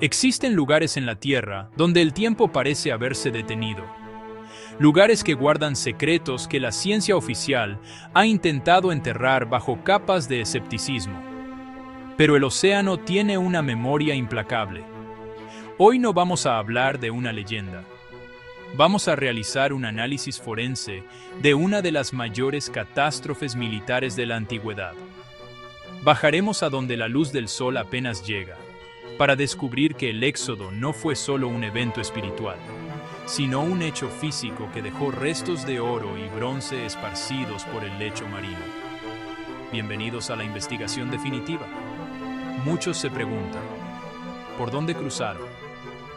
Existen lugares en la Tierra donde el tiempo parece haberse detenido. Lugares que guardan secretos que la ciencia oficial ha intentado enterrar bajo capas de escepticismo. Pero el océano tiene una memoria implacable. Hoy no vamos a hablar de una leyenda. Vamos a realizar un análisis forense de una de las mayores catástrofes militares de la antigüedad. Bajaremos a donde la luz del sol apenas llega, para descubrir que el éxodo no fue solo un evento espiritual, sino un hecho físico que dejó restos de oro y bronce esparcidos por el lecho marino. Bienvenidos a la investigación definitiva. Muchos se preguntan, ¿por dónde cruzaron?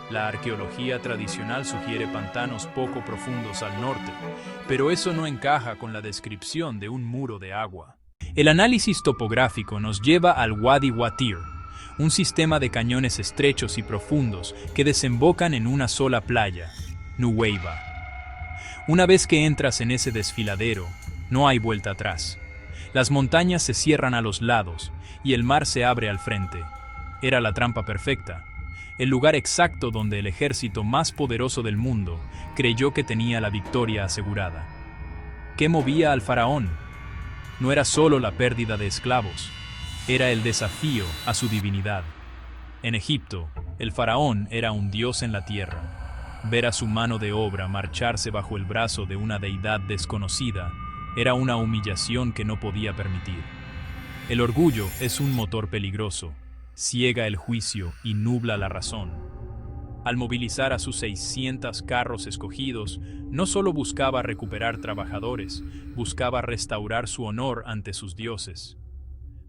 La arqueología tradicional sugiere pantanos poco profundos al norte, pero eso no encaja con la descripción de un muro de agua. El análisis topográfico nos lleva al Wadi Watir, un sistema de cañones estrechos y profundos que desembocan en una sola playa, Nuweiba. Una vez que entras en ese desfiladero, no hay vuelta atrás. Las montañas se cierran a los lados y el mar se abre al frente. Era la trampa perfecta, el lugar exacto donde el ejército más poderoso del mundo creyó que tenía la victoria asegurada. ¿Qué movía al faraón? No era solo la pérdida de esclavos, era el desafío a su divinidad. En Egipto, el faraón era un dios en la tierra. Ver a su mano de obra marcharse bajo el brazo de una deidad desconocida era una humillación que no podía permitir. El orgullo es un motor peligroso, ciega el juicio y nubla la razón. Al movilizar a sus 600 carros escogidos, no solo buscaba recuperar trabajadores, buscaba restaurar su honor ante sus dioses.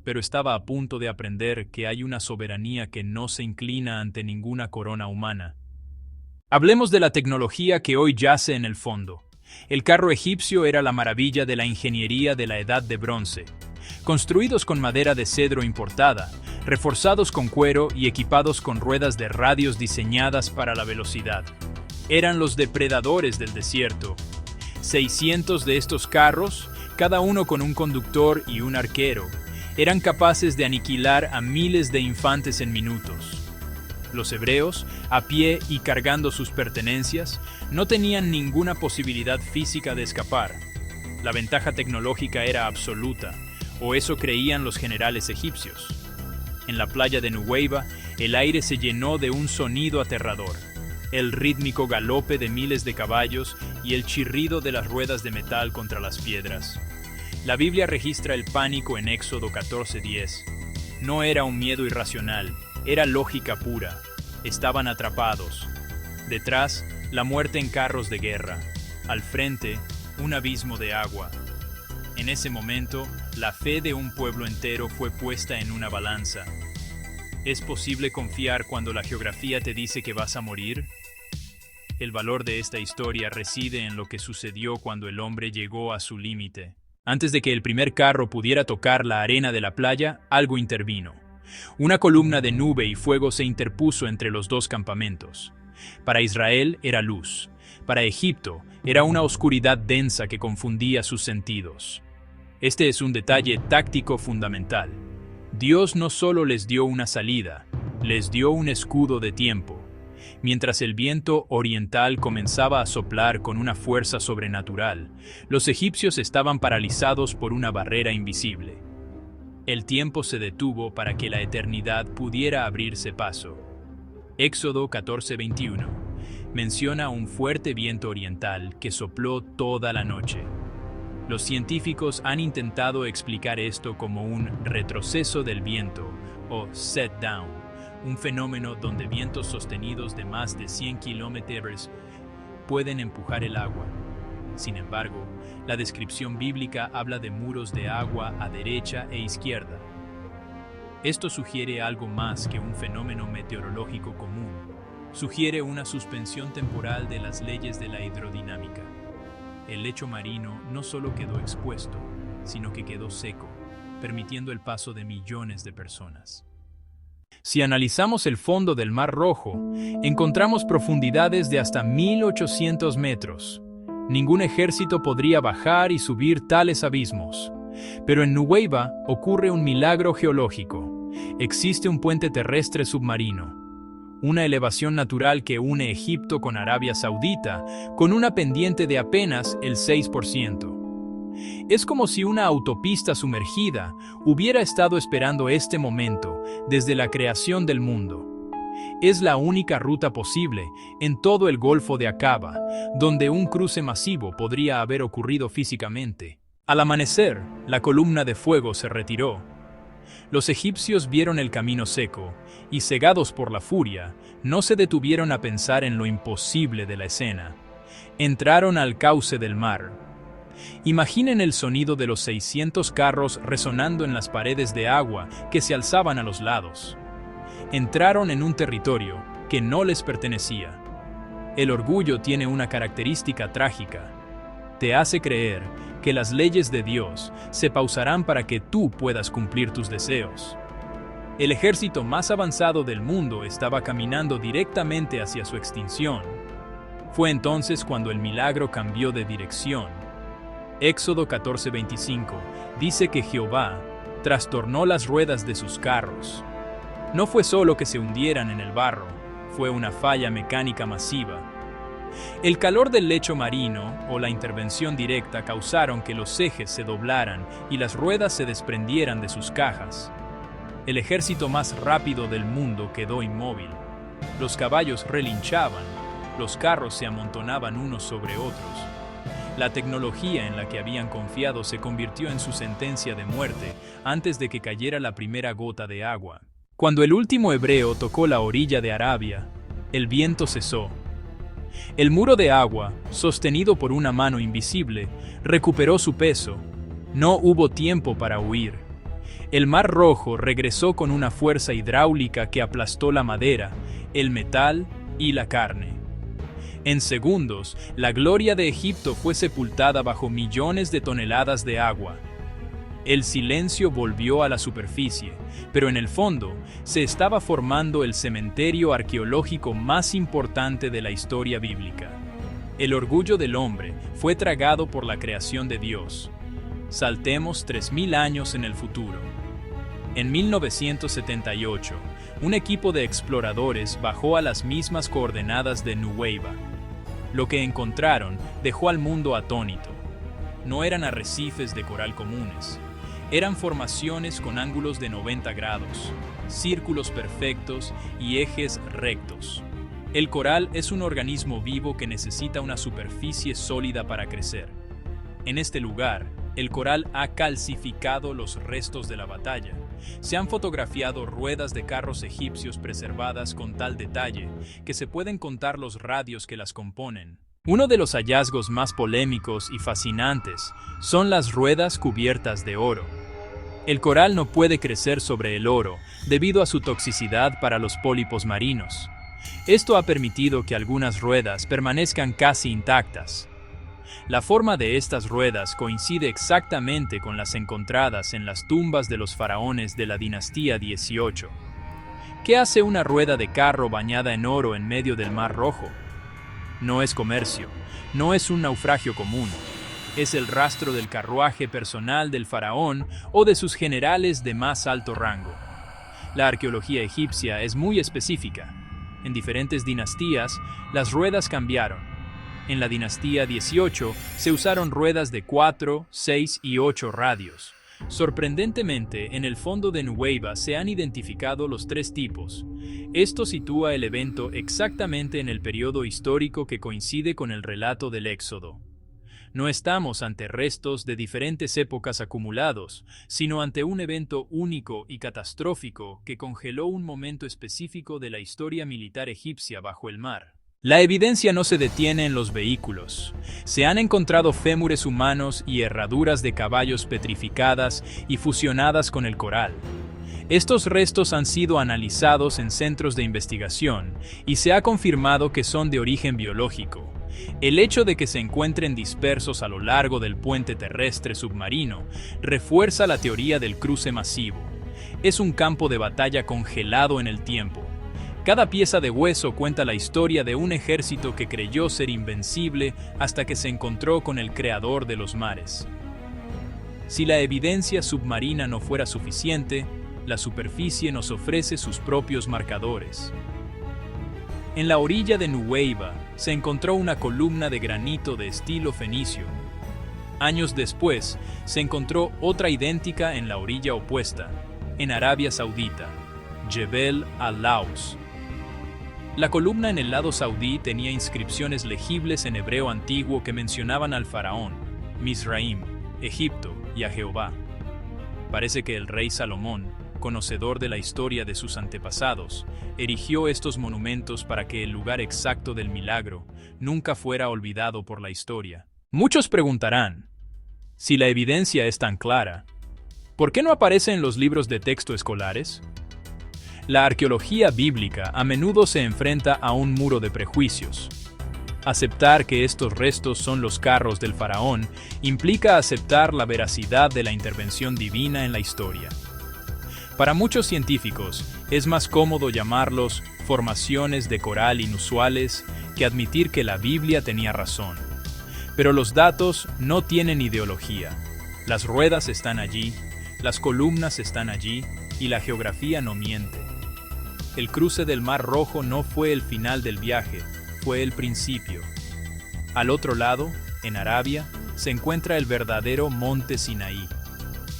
Pero estaba a punto de aprender que hay una soberanía que no se inclina ante ninguna corona humana. Hablemos de la tecnología que hoy yace en el fondo. El carro egipcio era la maravilla de la ingeniería de la Edad de Bronce. Construidos con madera de cedro importada, reforzados con cuero y equipados con ruedas de radios diseñadas para la velocidad. Eran los depredadores del desierto. 600 de estos carros, cada uno con un conductor y un arquero, eran capaces de aniquilar a miles de infantes en minutos. Los hebreos, a pie y cargando sus pertenencias, no tenían ninguna posibilidad física de escapar. La ventaja tecnológica era absoluta, o eso creían los generales egipcios. En la playa de Nuweiba, el aire se llenó de un sonido aterrador, el rítmico galope de miles de caballos y el chirrido de las ruedas de metal contra las piedras. La Biblia registra el pánico en Éxodo 14:10. No era un miedo irracional, era lógica pura. Estaban atrapados. Detrás, la muerte en carros de guerra. Al frente, un abismo de agua. En ese momento, la fe de un pueblo entero fue puesta en una balanza. ¿Es posible confiar cuando la geografía te dice que vas a morir? El valor de esta historia reside en lo que sucedió cuando el hombre llegó a su límite. Antes de que el primer carro pudiera tocar la arena de la playa, algo intervino. Una columna de nube y fuego se interpuso entre los dos campamentos. Para Israel era luz. Para Egipto era una oscuridad densa que confundía sus sentidos. Este es un detalle táctico fundamental. Dios no solo les dio una salida, les dio un escudo de tiempo. Mientras el viento oriental comenzaba a soplar con una fuerza sobrenatural, los egipcios estaban paralizados por una barrera invisible. El tiempo se detuvo para que la eternidad pudiera abrirse paso. Éxodo 14:21 menciona un fuerte viento oriental que sopló toda la noche. Los científicos han intentado explicar esto como un retroceso del viento o set down, un fenómeno donde vientos sostenidos de más de 100 kilómetros pueden empujar el agua. Sin embargo, la descripción bíblica habla de muros de agua a derecha e izquierda. Esto sugiere algo más que un fenómeno meteorológico común. Sugiere una suspensión temporal de las leyes de la hidrodinámica. El lecho marino no solo quedó expuesto, sino que quedó seco, permitiendo el paso de millones de personas. Si analizamos el fondo del Mar Rojo, encontramos profundidades de hasta 1800 metros. Ningún ejército podría bajar y subir tales abismos. Pero en Nuweiba ocurre un milagro geológico. Existe un puente terrestre submarino. una elevación natural que une Egipto con Arabia Saudita, con una pendiente de apenas el 6%. Es como si una autopista sumergida hubiera estado esperando este momento desde la creación del mundo. Es la única ruta posible en todo el Golfo de Aqaba, donde un cruce masivo podría haber ocurrido físicamente. Al amanecer, la columna de fuego se retiró. Los egipcios vieron el camino seco, y cegados por la furia, no se detuvieron a pensar en lo imposible de la escena. Entraron al cauce del mar. Imaginen el sonido de los 600 carros resonando en las paredes de agua que se alzaban a los lados. Entraron en un territorio que no les pertenecía. El orgullo tiene una característica trágica. Te hace creer que las leyes de Dios se pausarán para que tú puedas cumplir tus deseos. El ejército más avanzado del mundo estaba caminando directamente hacia su extinción. Fue entonces cuando el milagro cambió de dirección. Éxodo 14:25 dice que Jehová trastornó las ruedas de sus carros. No fue solo que se hundieran en el barro, fue una falla mecánica masiva. El calor del lecho marino o la intervención directa causaron que los ejes se doblaran y las ruedas se desprendieran de sus cajas. El ejército más rápido del mundo quedó inmóvil. Los caballos relinchaban, los carros se amontonaban unos sobre otros. La tecnología en la que habían confiado se convirtió en su sentencia de muerte antes de que cayera la primera gota de agua. Cuando el último hebreo tocó la orilla de Arabia, el viento cesó. El muro de agua, sostenido por una mano invisible, recuperó su peso. No hubo tiempo para huir. El Mar Rojo regresó con una fuerza hidráulica que aplastó la madera, el metal y la carne. En segundos, la gloria de Egipto fue sepultada bajo millones de toneladas de agua. El silencio volvió a la superficie, pero en el fondo se estaba formando el cementerio arqueológico más importante de la historia bíblica. El orgullo del hombre fue tragado por la creación de Dios. Saltemos 3000 años en el futuro. En 1978, un equipo de exploradores bajó a las mismas coordenadas de Nuweiba. Lo que encontraron dejó al mundo atónito. No eran arrecifes de coral comunes. Eran formaciones con ángulos de 90 grados, círculos perfectos y ejes rectos. El coral es un organismo vivo que necesita una superficie sólida para crecer. En este lugar, el coral ha calcificado los restos de la batalla. Se han fotografiado ruedas de carros egipcios preservadas con tal detalle que se pueden contar los radios que las componen. Uno de los hallazgos más polémicos y fascinantes son las ruedas cubiertas de oro. El coral no puede crecer sobre el oro debido a su toxicidad para los pólipos marinos. Esto ha permitido que algunas ruedas permanezcan casi intactas. La forma de estas ruedas coincide exactamente con las encontradas en las tumbas de los faraones de la dinastía 18. ¿Qué hace una rueda de carro bañada en oro en medio del Mar Rojo? No es comercio, no es un naufragio común. Es el rastro del carruaje personal del faraón o de sus generales de más alto rango. La arqueología egipcia es muy específica. En diferentes dinastías, las ruedas cambiaron. En la dinastía 18 se usaron ruedas de 4, 6 y 8 radios. Sorprendentemente, en el fondo de Nuweiba se han identificado los 3 tipos. Esto sitúa el evento exactamente en el periodo histórico que coincide con el relato del Éxodo. No estamos ante restos de diferentes épocas acumulados, sino ante un evento único y catastrófico que congeló un momento específico de la historia militar egipcia bajo el mar. La evidencia no se detiene en los vehículos. Se han encontrado fémures humanos y herraduras de caballos petrificadas y fusionadas con el coral. Estos restos han sido analizados en centros de investigación y se ha confirmado que son de origen biológico. El hecho de que se encuentren dispersos a lo largo del puente terrestre submarino refuerza la teoría del cruce masivo. Es un campo de batalla congelado en el tiempo. Cada pieza de hueso cuenta la historia de un ejército que creyó ser invencible hasta que se encontró con el creador de los mares. Si la evidencia submarina no fuera suficiente, la superficie nos ofrece sus propios marcadores. En la orilla de Nuweiba se encontró una columna de granito de estilo fenicio. Años después, se encontró otra idéntica en la orilla opuesta, en Arabia Saudita, Jebel al-Laus. La columna en el lado saudí tenía inscripciones legibles en hebreo antiguo que mencionaban al faraón, Misraim, Egipto y a Jehová. Parece que el rey Salomón, conocedor de la historia de sus antepasados, erigió estos monumentos para que el lugar exacto del milagro nunca fuera olvidado por la historia. Muchos preguntarán, si la evidencia es tan clara, ¿por qué no aparece en los libros de texto escolares? La arqueología bíblica a menudo se enfrenta a un muro de prejuicios. Aceptar que estos restos son los carros del faraón implica aceptar la veracidad de la intervención divina en la historia. Para muchos científicos, es más cómodo llamarlos formaciones de coral inusuales que admitir que la Biblia tenía razón. Pero los datos no tienen ideología. Las ruedas están allí, las columnas están allí y la geografía no miente. El cruce del Mar Rojo no fue el final del viaje, fue el principio. Al otro lado, en Arabia, se encuentra el verdadero monte Sinaí.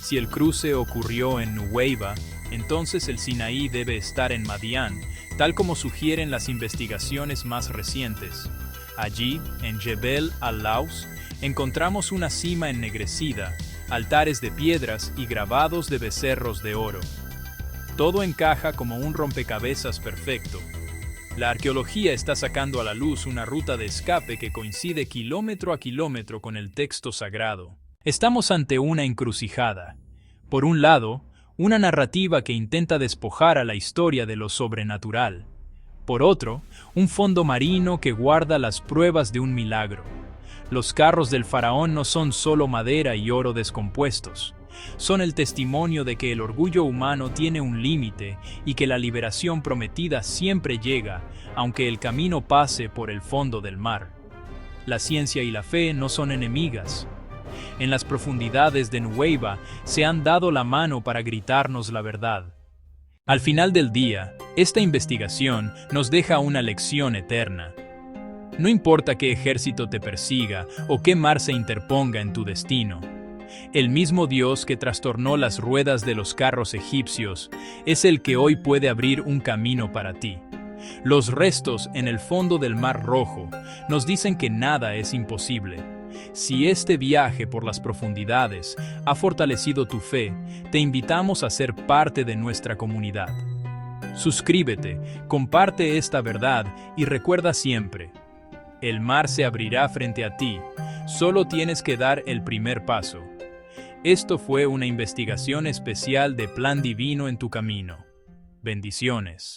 Si el cruce ocurrió en Nuweiba, entonces el Sinaí debe estar en Madián, tal como sugieren las investigaciones más recientes. Allí, en Jebel al-Laus, encontramos una cima ennegrecida, altares de piedras y grabados de becerros de oro. Todo encaja como un rompecabezas perfecto. La arqueología está sacando a la luz una ruta de escape que coincide kilómetro a kilómetro con el texto sagrado. Estamos ante una encrucijada. Por un lado, una narrativa que intenta despojar a la historia de lo sobrenatural. Por otro, un fondo marino que guarda las pruebas de un milagro. Los carros del faraón no son solo madera y oro descompuestos. Son el testimonio de que el orgullo humano tiene un límite y que la liberación prometida siempre llega, aunque el camino pase por el fondo del mar. La ciencia y la fe no son enemigas. En las profundidades de Nuweiba se han dado la mano para gritarnos la verdad. Al final del día, esta investigación nos deja una lección eterna. No importa qué ejército te persiga o qué mar se interponga en tu destino. El mismo Dios que trastornó las ruedas de los carros egipcios es el que hoy puede abrir un camino para ti. Los restos en el fondo del Mar Rojo nos dicen que nada es imposible. Si este viaje por las profundidades ha fortalecido tu fe, te invitamos a ser parte de nuestra comunidad. Suscríbete, comparte esta verdad y recuerda siempre, el mar se abrirá frente a ti, solo tienes que dar el primer paso. Esto fue una investigación especial de Plan Divino en tu camino. Bendiciones.